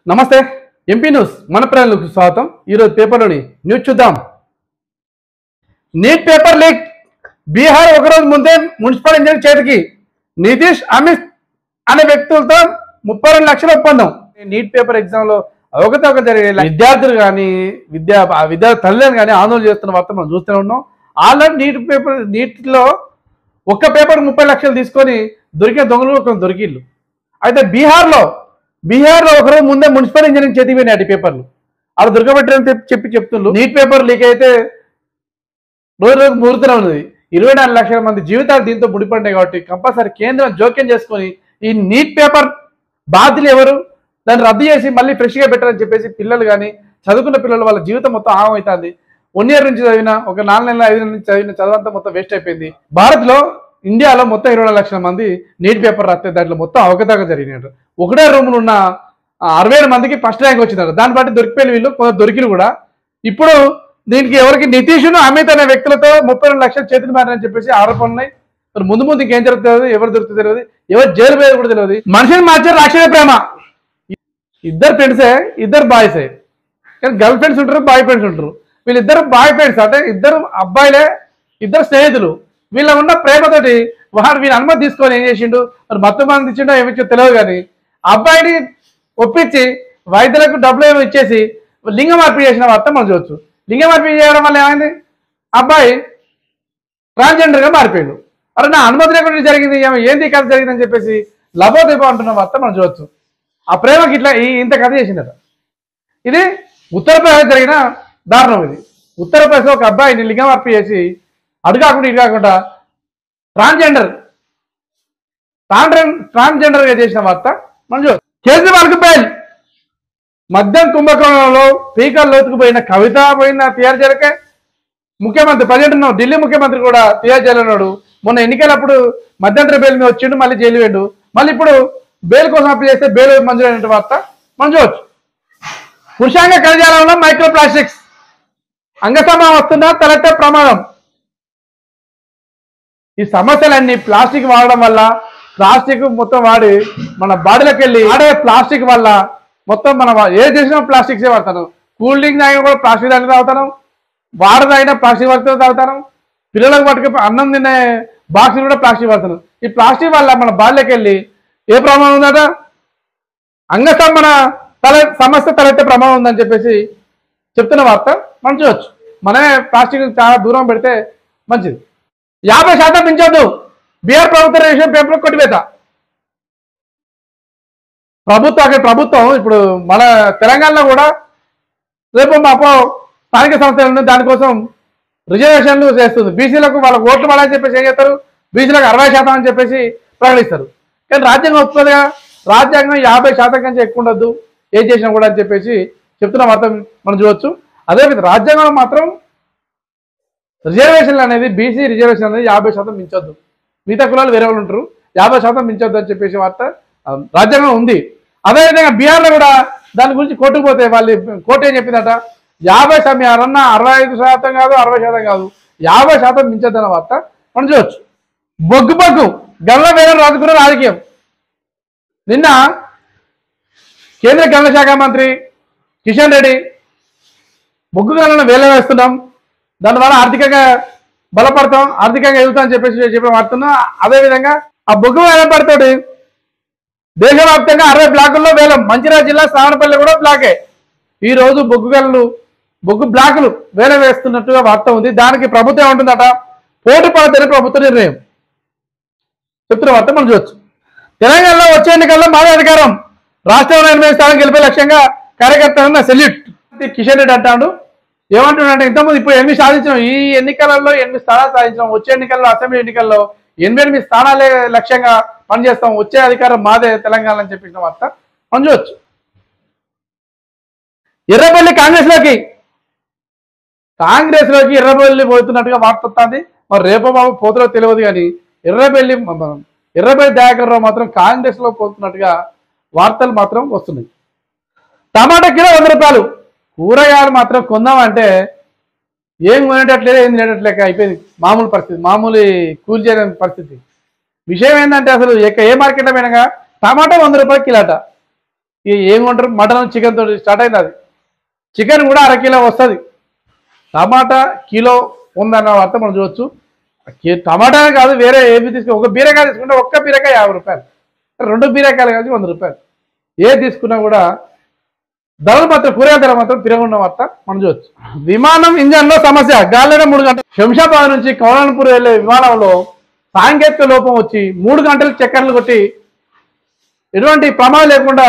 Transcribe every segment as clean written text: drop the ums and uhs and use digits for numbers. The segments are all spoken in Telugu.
నమస్తే ఎంపీ న్యూస్ మన ప్రజలకు స్వాగతం. ఈరోజు పేపర్లోని న్యూస్ చూద్దాం. నీట్ పేపర్ లీక్, బీహార్ ఒకరోజు ముందే మున్సిపల్ ఇంజనీర్ చేతికి. నితీష్ అమిత్ అనే వ్యక్తులతో 32 లక్షల ఒప్పందం. నీట్ పేపర్ ఎగ్జామ్ లో అవకతవకలు జరిగే విద్యార్థులు కానీ విద్యార్థి తల్లిదండ్రులు కానీ ఆందోళన చేస్తున్న వార్త మనం చూస్తూనే ఉన్నాం. ఆల్రెడీ నీటిలో ఒక్క పేపర్ 30 లక్షలు తీసుకొని దొరికిన దొంగలు ఒక దొరికిళ్ళు. అయితే బీహార్లో ఒకరోజు ముందే మున్సిపల్ ఇంజనీరింగ్ చేతికి పోయినాయి పేపర్లు. అలా దొరకబెట్టారని చెప్తున్నారు. నీట్ పేపర్ లీక్ అయితే రోజు మురుగుతూనే ఉన్నది. 24 లక్షల మంది జీవితాలు దీంతో ముడిపడినాయి. కాబట్టి కంపల్సరీ కేంద్రం జోక్యం చేసుకొని ఈ నీట్ పేపర్ బాధ్యులు ఎవరు, దాన్ని రద్దు చేసి మళ్ళీ ఫ్రెష్గా పెట్టారని చెప్పేసి పిల్లలు కానీ చదువుకున్న పిల్లలు వాళ్ళ జీవితం మొత్తం ఆగమవుతుంది. 1 ఇయర్ నుంచి చదివిన, ఒక 4 నెలల 5 నెలల నుంచి చదివిన చదువంతా మొత్తం వేస్ట్ అయిపోయింది. ఇండియాలో మొత్తం 24 లక్షల మంది నీట్ పేపర్ రాస్తే దాంట్లో మొత్తం అవకతవకలు జరిగినారు. ఒకటే రూమ్లో ఉన్న 67 మందికి ఫస్ట్ ర్యాంక్ వచ్చినారు. దాన్ని బట్టి దొరికిపోయిన వీళ్ళు కొంత దొరికిన కూడా. ఇప్పుడు దీనికి ఎవరికి నితీష్ను అమిత్ అనే వ్యక్తులతో 32 లక్షలు చేతులు మారని చెప్పేసి ఆరోపణలు ఉన్నాయి. మరి ముందు ఇంకేం జరుగుతుంది, ఎవరు దొరుకుతుంది తెలియదు, ఎవరు జైలు పోయేది కూడా తెలియదు. మనిషిని మార్చారు రాక్షస ప్రేమ. ఇద్దరు ఫ్రెండ్సే, ఇద్దరు బాయ్సే, కానీ గర్ల్ ఫ్రెండ్స్ ఉంటారు, బాయ్ ఫ్రెండ్స్ ఉంటారు. వీళ్ళిద్దరు బాయ్ ఫ్రెండ్స్ అంటే ఇద్దరు అబ్బాయిలే, ఇద్దరు స్నేహితులు. వీళ్ళ ఉన్న ప్రేమతోటి వీళ్ళ అనుమతి తీసుకొని ఏం చేసిండు, మరి మొత్తం మంది ఇచ్చిండో ఏమిచ్చో తెలియదు. కానీ అబ్బాయిని ఒప్పించి వైద్యులకు డబ్బులు ఏమో ఇచ్చేసి లింగ మార్పిడి చేసిన వార్త మనం చూడొచ్చు. లింగ మార్పిడి చేయడం వల్ల ఏమైంది, అబ్బాయి ట్రాన్స్జెండర్గా మారిపోయాడు. అరే నా అనుమతి లేకుండా జరిగింది, ఏంది కథ జరిగిందని చెప్పేసి లబోదీపం అంటున్న వార్త మనం చూడొచ్చు. ఆ ప్రేమకి ఇట్లా ఇంత కథ చేసిందట. ఇది ఉత్తరప్రదేశ్ జరిగిన దారుణం. ఇది ఉత్తరప్రదేశ్లో ఒక అబ్బాయిని లింగ మార్పిడి చేసి అటు కాకుండా ఇటు కాకుండా ట్రాన్స్జెండర్గా చేసిన వార్త మనం చూడొచ్చు. కేజ్రీవాల్కి బెయిల్. మద్యం కుంభకోణంలో పీకల్ లోతుకు పోయిన కవిత పోయిన తిహార్ జైలుకే. ముఖ్యమంత్రి ప్రజెంట్ ఢిల్లీ ముఖ్యమంత్రి కూడా తిహార్ జైలు ఉన్నాడు. మొన్న ఎన్నికలప్పుడు మధ్యంతర బెయిల్ మీద వచ్చిండు, మళ్ళీ జైలు వేయండు. మళ్ళీ ఇప్పుడు బెయిల్ కోసం అప్లై చేస్తే బెయిల్ మంజూరైన వార్త మనం చూడొచ్చు. పురుషాంగ కణజాలంలో మైక్రో ప్లాస్టిక్స్, అంగసంభవం వస్తున్నా తలెత్తే ప్రమాదం. ఈ సమస్యలన్నీ ప్లాస్టిక్ వాడడం వల్ల, ప్లాస్టిక్ మొత్తం వాడి మన బాడీలోకి వెళ్ళి ఆడే ప్లాస్టిక్ వల్ల మొత్తం మనం ఏ చేసినా ప్లాస్టిక్సే వాడతాను. కూల్ డ్రింక్ తాగినా కూడా ప్లాస్టిక్ దాంట్లో తాగుతాను, వాటర్ తాగినా ప్లాస్టిక్ వాడుతూ తాగుతాను, పిల్లలకు పట్టుకు అన్నం తినే బాక్స్ కూడా ప్లాస్టిక్ వాడతాను. ఈ ప్లాస్టిక్ వల్ల మన బాడీలోకి వెళ్ళి ఏ ప్రమాదం ఉందట, అంగస్తంభన సమస్య తలెత్తే ప్రమాదం ఉందని చెప్పేసి చెప్తున్న వార్త మనం చూడొచ్చు. మనమే ప్లాస్టిక్ చాలా దూరం పెడితే మంచిది. 50% పెంచొద్దు, బీహార్ ప్రభుత్వ రేషన్ పేపర్ కొట్టివేత. ప్రభుత్వం ఇప్పుడు మన తెలంగాణలో కూడా రేపు మాపో స్థానిక సంస్థలను దానికోసం రిజర్వేషన్లు చేస్తుంది. బీసీలకు వాళ్ళకు ఓట్లు పడాలని చెప్పేసి ఏం చేస్తారు, బీసీలకు 60% అని చెప్పేసి ప్రకటిస్తారు. కానీ రాజ్యాంగం వస్తుందిగా, రాజ్యాంగం 50% కంటే ఎక్కువ ఉండొద్దు ఏం చేసినా కూడా అని చెప్పేసి చెప్తున్న వార్త మనం చూడొచ్చు. అదేవిధంగా రాజ్యాంగంలో మాత్రం రిజర్వేషన్లు అనేది, బీసీ రిజర్వేషన్ అనేది 50% మించొద్దు. మిగతా కులాలు వేరే వాళ్ళు ఉంటారు, 50% మించొద్దు అని చెప్పేసి వార్త రాజ్యాంగం ఉంది. అదేవిధంగా బీహార్లో కూడా దాని గురించి కోర్టుకు పోతే వాళ్ళు కోర్టు ఏం చెప్పిందట, 50% ఎవరన్నా 65% కాదు, 60% కాదు, 50% మించొద్దన్న వార్త మనం చూడొచ్చు. బొగ్గు గల్ల వేరే రాజుకున్న రాజకీయం. నిన్న కేంద్ర గనుల శాఖ మంత్రి కిషన్ రెడ్డి బొగ్గు గనులను వేల వేస్తున్నాం, దానివల్ల ఆర్థికంగా బలపడతాం, ఆర్థికంగా ఎదుగుతాం అని చెప్పేసి చెప్పడం వాడుతున్నాం. అదేవిధంగా ఆ బొగ్గు వేలంపాటితోటి దేశవ్యాప్తంగా 60 బ్లాకుల్లో వేలం. మంచిర్యాల జిల్లా శ్రావణపల్లి కూడా బ్లాకే. ఈ రోజు బొగ్గు బ్లాకులు వేల వేస్తున్నట్టుగా వార్త ఉంది. దానికి ప్రభుత్వం ఏమంటుందట, పోటీ పడతని ప్రభుత్వ నిర్ణయం చెప్తున్న వార్త మనం చూడొచ్చు. తెలంగాణలో వచ్చే ఎన్నికల్లో మాదే అధికారం, రాష్ట్రంలో 8 స్థానం గెలిపే లక్ష్యంగా కార్యకర్తలన్న సెల్యూట్. కిషన్ రెడ్డి అంటాడు. ఏమంటున్నాడంటే, ఇంతకుముందు ఇప్పుడు 8 సాధించాం, ఈ ఎన్నికలలో 8 స్థానాలు సాధించాం, వచ్చే ఎన్నికల్లో అసెంబ్లీ ఎన్నికల్లో 88 స్థానాలే లక్ష్యంగా పనిచేస్తాం, వచ్చే అధికారం మాదే తెలంగాణ అని చెప్పిన వార్త మనం చూడొచ్చు. ఎర్రబెల్లి కాంగ్రెస్లోకి ఎర్రబెల్లి పోతున్నట్టుగా వార్త వస్తుంది. మరి రేపో బాబు పోతులో తెలియదు. కానీ ఎర్రబెల్లి దయాకర్ రావు మాత్రం కాంగ్రెస్లో పోతున్నట్టుగా వార్తలు మాత్రం వస్తున్నాయి. టమాటా కిలో 100 రూపాయలు. కూరగాయలు మాత్రం కొందామంటే ఏం కొనేటట్లేదు, ఏం తినేటట్లేక అయిపోయింది. మామూలు పరిస్థితి, మామూలు కూలి చేయని పరిస్థితి. విషయం ఏంటంటే అసలు ఏ మార్కెట్లో పోయినాగా టమాటా 100 రూపాయలు కిలోట. ఏమంటారు మటన్ చికెన్ తోటి స్టార్ట్ అయింది. అది చికెన్ కూడా అరకిలో వస్తుంది. టమాటా కిలో ఉందన్న వార్త మనం చూడవచ్చు. టమాటా కాదు, వేరే ఏమి తీసుకుని ఒక బీరకాయ తీసుకుంటే ఒక్క బీరకాయ 50 రూపాయలు, 2 బీరకాయలు కలిసి 100 రూపాయలు. ఏది తీసుకున్నా కూడా ధరలు మాత్రం కూరగాయల ధర మాత్రం పెరుగున్న వార్త మనం చూడవచ్చు. విమానం ఇంజన్లో సమస్య, గాలిలో 3 గంటలు. శంషాబాద్ నుంచి కౌలాలంపూర్ వెళ్లే విమానంలో సాంకేతిక లోపం వచ్చి 3 గంటలు చక్కర్లు కొట్టి ఎటువంటి ప్రమాదం లేకుండా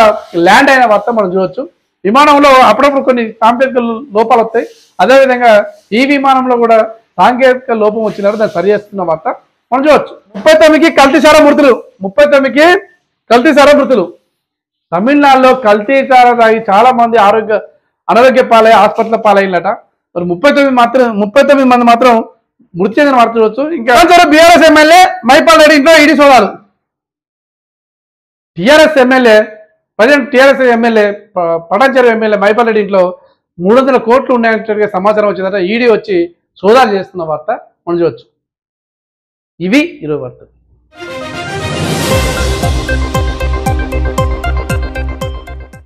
ల్యాండ్ అయిన వార్త మనం చూడవచ్చు. విమానంలో అప్పుడప్పుడు కొన్ని సాంకేతిక లోపాలు వస్తాయి. అదేవిధంగా ఈ విమానంలో కూడా సాంకేతిక లోపం వచ్చినారు, దాన్ని సరి చేస్తున్న వార్త మనం చూడవచ్చు. 39కి కల్తీసారా మృతులు. 39కి కల్తీసారా మృతులు. తమిళనాడులో కల్తీసారా తాగి చాలా మంది అనారోగ్య పాలై హాస్పిటల్ పాలైనట. మరి 39 మంది మాత్రం మృతి చెందిన వార్త చూడవచ్చు. ఇంకా బీఆర్ఎస్ ఎమ్మెల్యే మైపాల్ రెడ్డి ఇంట్లో ఈడీ సోదాలు. TRS MLA Patancheru MLA Mypal Reddy ఇంట్లో 300 కోట్లు ఉన్నాయన్నట్టుగా సమాచారం వచ్చిందట. ఈడీ వచ్చి సోదాలు చేస్తున్న వార్త మనం చూడవచ్చు. ఇవి ఈరోజు వార్త.